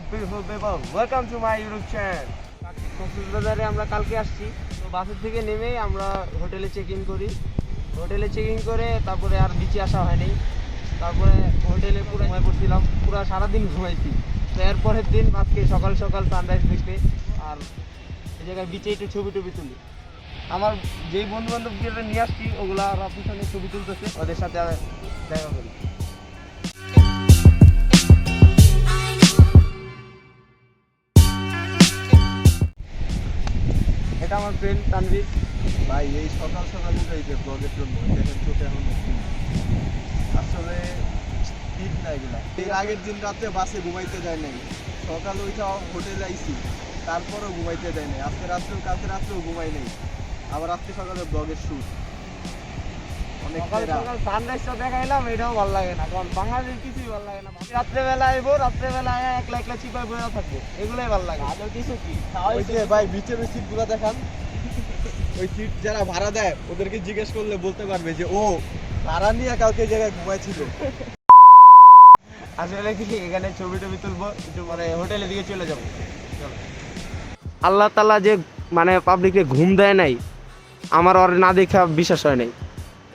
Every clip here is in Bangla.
beautiful people, welcome to my YouTube channel. কক্সবাজারে আমরা কালকে আসছি, তো বাসের থেকে নেমেই আমরা হোটেলে চেক ইন করি। হোটেলে চেক ইন করে তারপরে আর বিচে আসা হয়নি। তারপরে হোটেলে পুরো ঘুমাই পড়ছিলাম, পুরো সারাদিন ঘুমাইছি। তো এরপরের দিন আজকে সকাল সকাল সানরাইজ দেখতে আর এই জায়গায় বিচে একটু ছবি টবি তুলি। আমার যেই বন্ধু বান্ধবদের নিয়ে আসছি ওগুলা আর পিছনে ছবি তুলতেছে, ওদের সাথে দেখা করি। এটা আমার ফ্রেন্ড তানভীর ভাই। এই সকাল সকাল উঠাইছে ব্লগের জন্য, দেখেন চোখে এখন আসলে ঠিক না এগুলা। এর আগের দিন রাতে বাসে ঘুমাইতে যায় নাই, সকাল ওইটা হোটেলে আইছি তারপরেও ঘুমাইতে যায় নাই। আজকে রাত্রেও কালকে রাত্রেও ঘুমাই নেই, আবার আজকে সকালে ব্লগের শুট। অনেক সকাল সকাল সানরাইজটা দেখাইলাম, এটাও ভালো লাগে না, কারণ বাঙালির কিছুই ভালো লাগে না। রাত্রেবেলা আইবো, রাত্রেবেলা একলা একলা চিপায় বসে থাকবো, এগুলোই ভালো লাগে। আরো কিছু কি ওই যে ভাই বিচের ওই সিটগুলো দেখান, ওই সিট যারা ভাড়া দেয় ওদেরকে জিজ্ঞেস করলে বলতে পারবে যে ও ভাড়া নিয়ে কালকে এই জায়গায় ঘুমাইছিল। আসলে কি এখানে ছবি টবি তুলবো, একটু মানে হোটেলের দিকে চলে যাবো। আল্লাহ তাআলা যে মানে পাবলিককে ঘুম দেয় নাই, আমার আর না দেখা বিশ্বাস হয় নাই।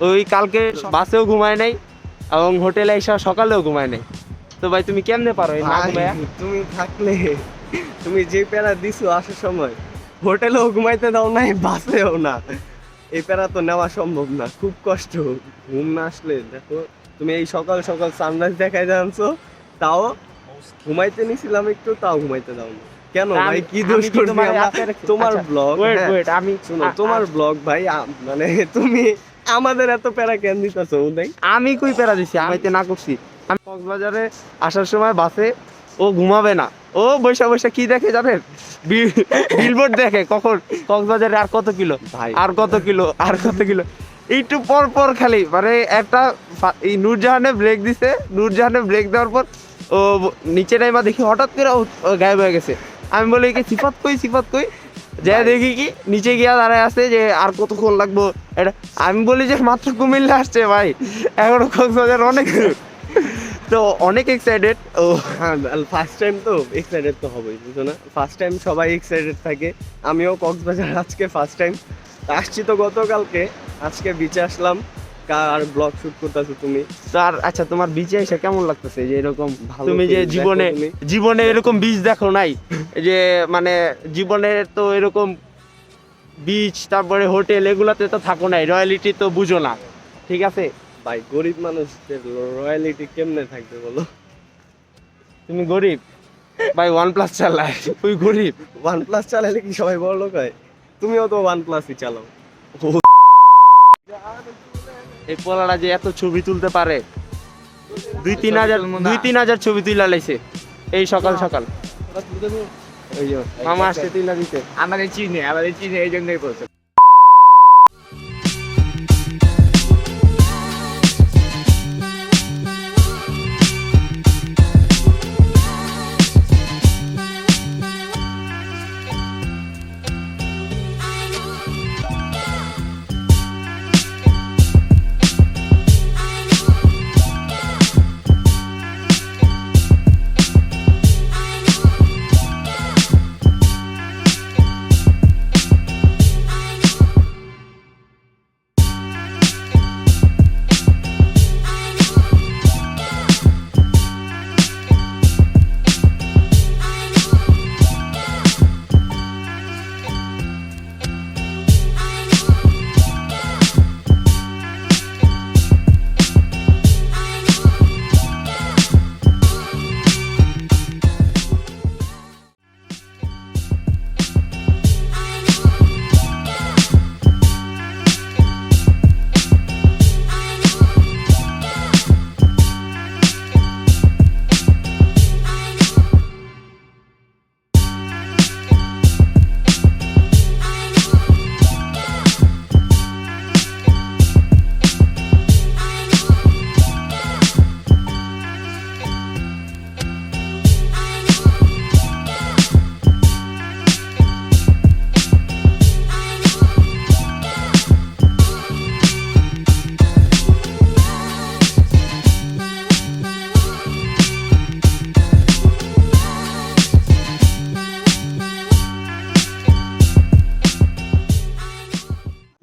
ওই কালকে বাসেও ঘুমায় নাই এবং হোটেলে এসে সকালেও ঘুমায় নাই। তো ভাই তুমি কেমনে পারো এই না ঘুমায়া? তুমি থাকলে তুমি যে প্যারা দিছো আসার সময়, হোটেলেও ঘুমাইতে দাও নাই, বাসেও না। এই প্যারা তো নেওয়া সম্ভব না, খুব কষ্ট। ঘুম না আসলে দেখো, তুমি এই সকাল সকাল সানরাইজ দেখাই জানছো, তাও ঘুমাইতে নিছিলাম একটু, তাও ঘুমাইতে দাও না কেন ভাই? কি দোষ করছি আমরা? তোমার ব্লগ, আমি শুনো, তোমার ব্লগ ভাই, মানে তুমি আমাদের এত প্যারা কেন দিতেছো? আমি কই প্যারা দিছি? আমি তো না করছি। আমি কক্সবাজারে আসার সময় বাসে ও ঘুমাবে না, ও বৈশা বৈশা কি দেখে জানেন? বিলবোর্ড দেখে, কখন কক্সবাজারে আর কত কিলো, ভাই আর কত কিলো, আর কত কিলো। একটু পর পর খালি মানে একটা এই নূরজাহানে ব্রেক দিছে, নূরজাহানে ব্রেক দেওয়ার পর ও নিচে নাইমা দেখি হঠাৎ করে ও গায়েব হয়ে গেছে। আমি বলি কি সিফাত কই, সিফাত কই? যাই দেখি কি নিচে গিয়া দাঁড়ায় আছে যে আর কতক্ষণ লাগবো এটা। আমি বলি যে মাত্র কুমিল্লা আসছে ভাই, এখনো কক্সবাজার অনেক দূর। তো অনেক এক্সাইটেড ও। ফার্স্ট টাইম তো এক্সাইটেড তো হবেই, বুঝছো না? ফার্স্ট টাইম সবাই এক্সাইটেড থাকে। আমিও কক্সবাজার আজকে ফার্স্ট টাইম আসছি, তো গতকালকে, আজকে বিচে আসলাম। আর ব্লগ শুট করতেছো তুমি। তো আর আচ্ছা, তোমার বিচে এসে কেমন লাগতেছে যে এরকম ভালো তুমি যে feel, জীবনে দেখো তুমি। জীবনে এরকম বিচ দেখো নাই, যে মানে জীবনে তো এরকম বিচ তারপরে হোটেল এগুলাতে তো থাকো নাই, রয়্যালিটি তো বুঝো না, ঠিক আছে? ভাই গরিব মানুষদের রয়্যালিটি কেমনে থাকবে বলো? তুমি গরিব ভাই, OnePlus চালায়, তুই গরিব। OnePlus চালালে কি সবাই বড় লোক হয়? তুমিও তো OnePlus-ই চালাও। এই পোলারা যে এত ছবি তুলতে পারে, 2-3 হাজার ছবি তুলে লাইছে এই সকাল সকাল। ওই যে মামা আসছে তুইলা দিতে। আমাদের চিনে এই জন্যই বলছে।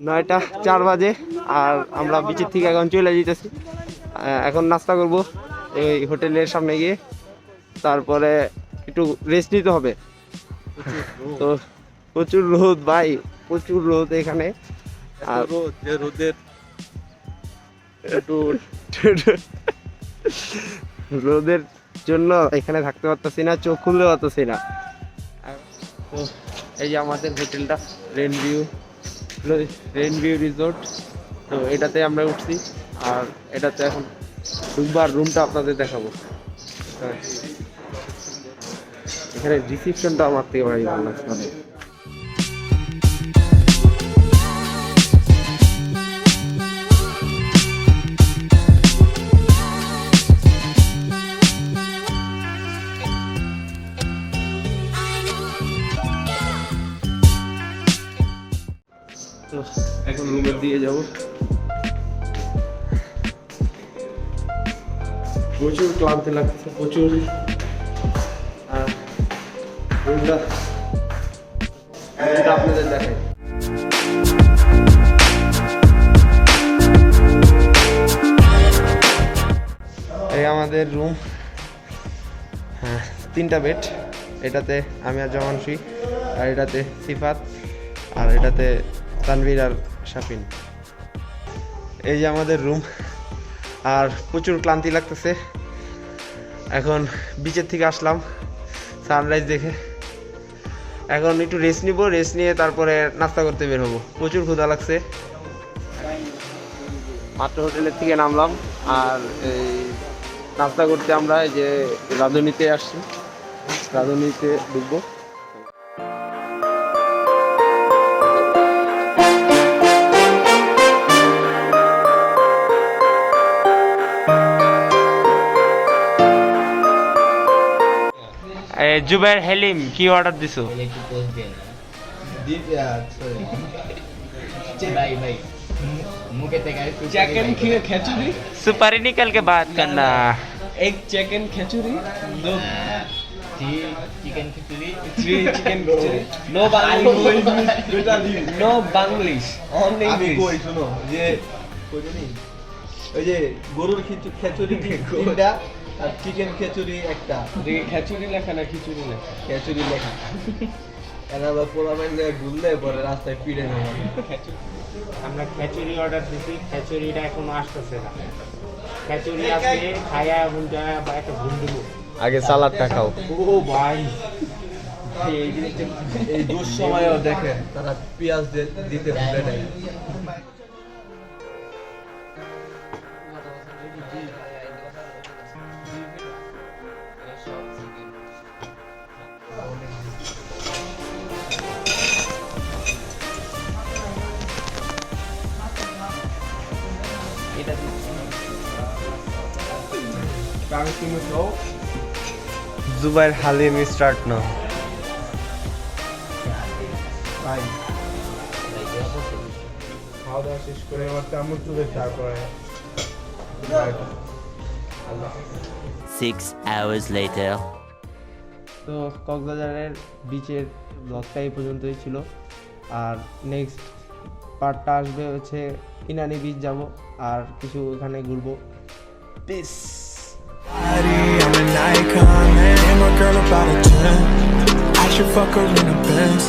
9:04 বাজে আর আমরা বিচের থেকে এখন চলে যেতেছি। এখন নাস্তা করব এই হোটেলের সামনে গিয়ে, তারপরে একটু রেস্ট নিতে হবে। তো প্রচুর রোদ ভাই, প্রচুর রোদ এখানে। আর রোদের রোদের জন্য এখানে থাকতে পারতেছি না, চোখ খুলতে পারতেছি না। তো এই যে আমাদের হোটেলটা রেইনভিউ রিসোর্ট, তো এটাতে আমরা উঠছি আর এটাতে এখন ঢুকবার রুমটা আপনাদের দেখাবো। এখানে রিসিপশনটা আমার থেকে ভাই ভালো লাগছে অনেক। তো এখন রুমের দিয়ে যাব। প্রচুর ক্লান্তি লাগছে, প্রচুর। আর রুমটা আপনাদের দেখাই। এই আমাদের রুম, হ্যাঁ 3টা বেড। এটাতে আমি আর জমান শুই, আর এটাতে সিফাত, আর এটাতে তানভীর আর শাফিন। এই যে আমাদের রুম। আর প্রচুর ক্লান্তি লাগতেছে। এখন বিচের থেকে আসলাম সানরাইজ দেখে, এখন একটু রেস্ট নিব, রেস্ট নিয়ে তারপরে নাস্তা করতে বের হবো। প্রচুর ক্ষুধা লাগছে। মাত্র হোটেলের থেকে নামলাম আর এই নাস্তা করতে আমরা এই যে রাঁধুনিতে আসছি, রাঁধুনিতে ঢুকবো। জুবাইর হেলিম কি অর্ডার দিছো? चिकन खिचड़ी, सुपारी निकल के बात करना। एक चिकन खिचड़ी, दो चिकन खिचड़ी, थ्री चिकन खिचड़ी, नो बांग्लिश, ओनली इंग्लिश। শোনো যে ওই যে গরুর খিচুড়ি তিনটা আর চিকেন খিচুড়ি একটা। খেচুড়ি লেখা না খিচুড়ি লেখা? খিচুড়ি লেখা। এরা আবার পোলাপাইন জায়গায় ঘুরলে পরে রাস্তায় পিড়ে নেবে। আমরা খিচুড়ি অর্ডার দিছি, খিচুড়িটা এখনো আসতেছে না। খিচুড়ি আসলে খায়া বুনটা বা একটা ভুল দিব। আগে সালাদটা খাও। ও ভাই, এই জিনিসটা এই দুঃসময়েও দেখেন তারা পেঁয়াজ দিতে ভুলে নাই। জুবাইর হালিম স্টার্ট না। খাওয়া দাওয়া শেষ করে এবার চামচ চলে তারপরে 6 hours later. তো কক্সবাজারের বিচের ব্লগটা এই পর্যন্তই ছিল। আর নেক্সট পার্টটা আসবে হচ্ছে ইনানি বিচ যাব আর কিছু ওখানে ঘুরবো। Piece. I'm an icon, man. And my girl about a 10. I should fuck her in a Benz.